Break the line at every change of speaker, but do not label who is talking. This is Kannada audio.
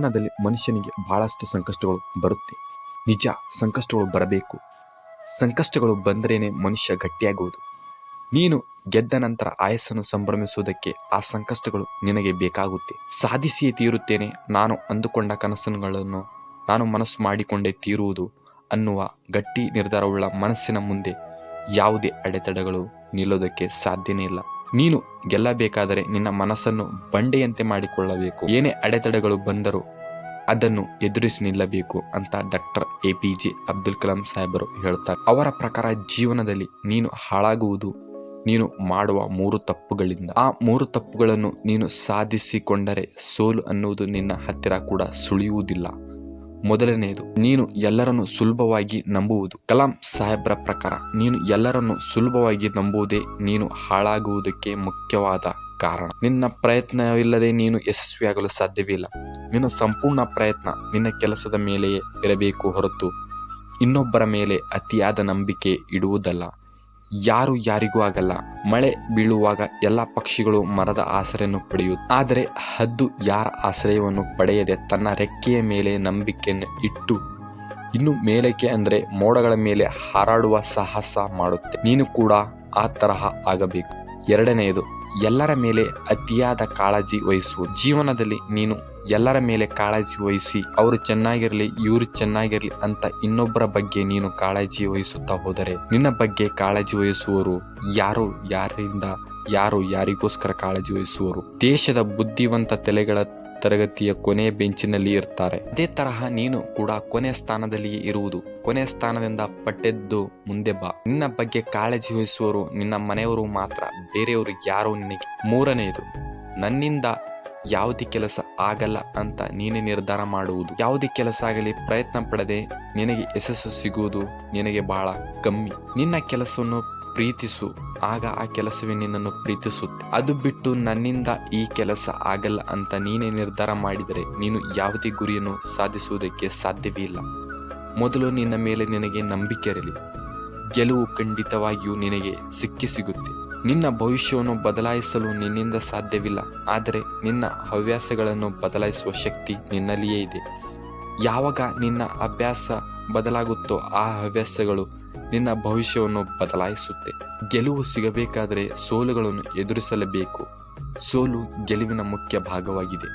ಜೀವನದಲ್ಲಿ ಮನುಷ್ಯನಿಗೆ ಬಹಳಷ್ಟು ಸಂಕಷ್ಟಗಳು ಬರುತ್ತೆ. ನಿಜ, ಸಂಕಷ್ಟಗಳು ಬರಬೇಕು. ಸಂಕಷ್ಟಗಳು ಬಂದ್ರೇನೆ ಮನುಷ್ಯ ಗಟ್ಟಿಯಾಗುವುದು. ನೀನು ಗೆದ್ದ ನಂತರ ಆಯಸ್ಸನ್ನು ಸಂಭ್ರಮಿಸುವುದಕ್ಕೆ ಆ ಸಂಕಷ್ಟಗಳು ನಿನಗೆ ಬೇಕಾಗುತ್ತೆ. ಸಾಧಿಸಿಯೇ ತೀರುತ್ತೇನೆ, ನಾನು ಅಂದುಕೊಂಡ ಕನಸುಗಳನ್ನು ನಾನು ಮನಸ್ಸು ಮಾಡಿಕೊಂಡೇ ತೀರುವುದು ಅನ್ನುವ ಗಟ್ಟಿ ನಿರ್ಧಾರವುಳ್ಳ ಮನಸ್ಸಿನ ಮುಂದೆ ಯಾವುದೇ ಅಡೆತಡೆಗಳು ನಿಲ್ಲೋದಕ್ಕೆ ಸಾಧ್ಯನೇ ಇಲ್ಲ. ನೀನು ಗೆಲ್ಲಬೇಕಾದರೆ ನಿನ್ನ ಮನಸ್ಸನ್ನು ಬಂಡೆಯಂತೆ ಮಾಡಿಕೊಳ್ಳಬೇಕು. ಏನೇ ಅಡೆತಡೆಗಳು ಬಂದರೂ ಅದನ್ನು ಎದುರಿಸಿ ನಿಲ್ಲಬೇಕು ಅಂತ ಡಾಕ್ಟರ್ APJ ಅಬ್ದುಲ್ ಕಲಾಂ ಸಾಹೇಬರು ಹೇಳುತ್ತಾರೆ. ಅವರ ಪ್ರಕಾರ ಜೀವನದಲ್ಲಿ ನೀನು ಹಾಳಾಗುವುದು ನೀನು ಮಾಡುವ 3 ತಪ್ಪುಗಳಿಂದ. ಆ 3 ತಪ್ಪುಗಳನ್ನು ನೀನು ಸಾಧಿಸಿಕೊಂಡರೆ ಸೋಲು ಅನ್ನುವುದು ನಿನ್ನ ಹತ್ತಿರ ಕೂಡ ಸುಳಿಯುವುದಿಲ್ಲ. ಮೊದಲನೆಯದು, ನೀನು ಎಲ್ಲರನ್ನು ಸುಲಭವಾಗಿ ನಂಬುವುದು. ಕಲಾಂ ಸಾಹೇಬ್ರ ಪ್ರಕಾರ ನೀನು ಎಲ್ಲರನ್ನು ಸುಲಭವಾಗಿ ನಂಬುವುದೇ ನೀನು ಹಾಳಾಗುವುದಕ್ಕೆ ಮುಖ್ಯವಾದ ಕಾರಣ. ನಿನ್ನ ಪ್ರಯತ್ನವಿಲ್ಲದೆ ನೀನು ಯಶಸ್ವಿಯಾಗಲು ಸಾಧ್ಯವಿಲ್ಲ. ನಿನ್ನ ಸಂಪೂರ್ಣ ಪ್ರಯತ್ನ ನಿನ್ನ ಕೆಲಸದ ಮೇಲೆಯೇ ಇರಬೇಕು ಹೊರತು ಇನ್ನೊಬ್ಬರ ಮೇಲೆ ಅತಿಯಾದ ನಂಬಿಕೆ ಇಡುವುದಲ್ಲ. ಯಾರು ಯಾರಿಗೂ ಆಗಲ್ಲ. ಮಳೆ ಬೀಳುವಾಗ ಎಲ್ಲ ಪಕ್ಷಿಗಳು ಮರದ ಆಶ್ರಯನ್ನು ಪಡೆಯುತ್ತೆ. ಆದರೆ ಹದ್ದು ಯಾರ ಆಶ್ರಯವನ್ನು ಪಡೆಯದೆ ತನ್ನ ರೆಕ್ಕೆಯ ಮೇಲೆ ನಂಬಿಕೆಯನ್ನು ಇಟ್ಟು ಇನ್ನು ಮೇಲಕ್ಕೆ ಅಂದರೆ ಮೋಡಗಳ ಮೇಲೆ ಹಾರಾಡುವ ಸಾಹಸ ಮಾಡುತ್ತೆ. ನೀನು ಕೂಡ ಆ ತರಹ ಆಗಬೇಕು. ಎರಡನೆಯದು, ಎಲ್ಲರ ಮೇಲೆ ಅತಿಯಾದ ಕಾಳಜಿ ವಹಿಸುವುದು. ಜೀವನದಲ್ಲಿ ನೀನು ಎಲ್ಲರ ಮೇಲೆ ಕಾಳಜಿ ವಹಿಸಿ ಅವರು ಚೆನ್ನಾಗಿರ್ಲಿ ಇವರು ಚೆನ್ನಾಗಿರ್ಲಿ ಅಂತ ಇನ್ನೊಬ್ಬರ ಬಗ್ಗೆ ನೀನು ಕಾಳಜಿ ವಹಿಸುತ್ತಾ ಹೋದರೆ ನಿನ್ನ ಬಗ್ಗೆ ಕಾಳಜಿ ವಹಿಸುವವರು ಯಾರು ಯಾರಿಗೋಸ್ಕರ ಕಾಳಜಿ ವಹಿಸುವರು? ದೇಶದ ಬುದ್ಧಿವಂತ ತಲೆಗಳ ತರಗತಿಯ ಕೊನೆಯ ಬೆಂಚಿನಲ್ಲಿ ಇರ್ತಾರೆ. ಅದೇ ತರಹ ನೀನು ಕೂಡ ಕೊನೆಯ ಸ್ಥಾನದಲ್ಲಿ ಇರುವುದು. ಕೊನೆಯ ಸ್ಥಾನದಿಂದ ಪಟ್ಟೆದ್ದು ಮುಂದೆ ಬಾ. ನಿನ್ನ ಬಗ್ಗೆ ಕಾಳಜಿ ವಹಿಸುವವರು ನಿನ್ನ ಮನೆಯವರು ಮಾತ್ರ, ಬೇರೆಯವರು ಯಾರು ನಿನಗೆ. ಮೂರನೆಯದು, ನನ್ನಿಂದ ಯಾವುದೇ ಕೆಲಸ ಆಗಲ್ಲ ಅಂತ ನೀನೇ ನಿರ್ಧಾರ ಮಾಡುವುದು. ಯಾವುದೇ ಕೆಲಸ ಆಗಲಿ ಪ್ರಯತ್ನ ಪಡದೆ ನಿನಗೆ ಯಶಸ್ಸು ಸಿಗುವುದು ನಿನಗೆ ಬಹಳ ಕಮ್ಮಿ. ನಿನ್ನ ಕೆಲಸವನ್ನು ಪ್ರೀತಿಸು, ಆಗ ಆ ಕೆಲಸವೇ ನಿನ್ನನ್ನು ಪ್ರೀತಿಸುತ್ತೆ. ಅದು ಬಿಟ್ಟು ನನ್ನಿಂದ ಈ ಕೆಲಸ ಆಗಲ್ಲ ಅಂತ ನೀನೇ ನಿರ್ಧಾರ ಮಾಡಿದರೆ ನೀನು ಯಾವುದೇ ಗುರಿಯನ್ನು ಸಾಧಿಸುವುದಕ್ಕೆ ಸಾಧ್ಯವೇ ಇಲ್ಲ. ಮೊದಲು ನಿನ್ನ ಮೇಲೆ ನಿನಗೆ ನಂಬಿಕೆ ಇರಲಿ. ಗೆಲುವು ಖಂಡಿತವಾಗಿಯೂ ನಿನಗೆ ಸಿಗುತ್ತೆ. ನಿನ್ನ ಭವಿಷ್ಯವನ್ನು ಬದಲಾಯಿಸಲು ನಿನ್ನಿಂದ ಸಾಧ್ಯವಿಲ್ಲ, ಆದರೆ ನಿನ್ನ ಹವ್ಯಾಸಗಳನ್ನು ಬದಲಾಯಿಸುವ ಶಕ್ತಿ ನಿನ್ನಲ್ಲಿಯೇ ಇದೆ. ಯಾವಾಗ ನಿನ್ನ ಅಭ್ಯಾಸ ಬದಲಾಗುತ್ತೋ ಆ ಹವ್ಯಾಸಗಳು ನಿನ್ನ ಭವಿಷ್ಯವನ್ನು ಬದಲಾಯಿಸುತ್ತೆ. ಗೆಲುವು ಸಿಗಬೇಕಾದರೆ ಸೋಲುಗಳನ್ನು ಎದುರಿಸಲೇಬೇಕು. ಸೋಲು ಗೆಲುವಿನ ಮುಖ್ಯ ಭಾಗವಾಗಿದೆ.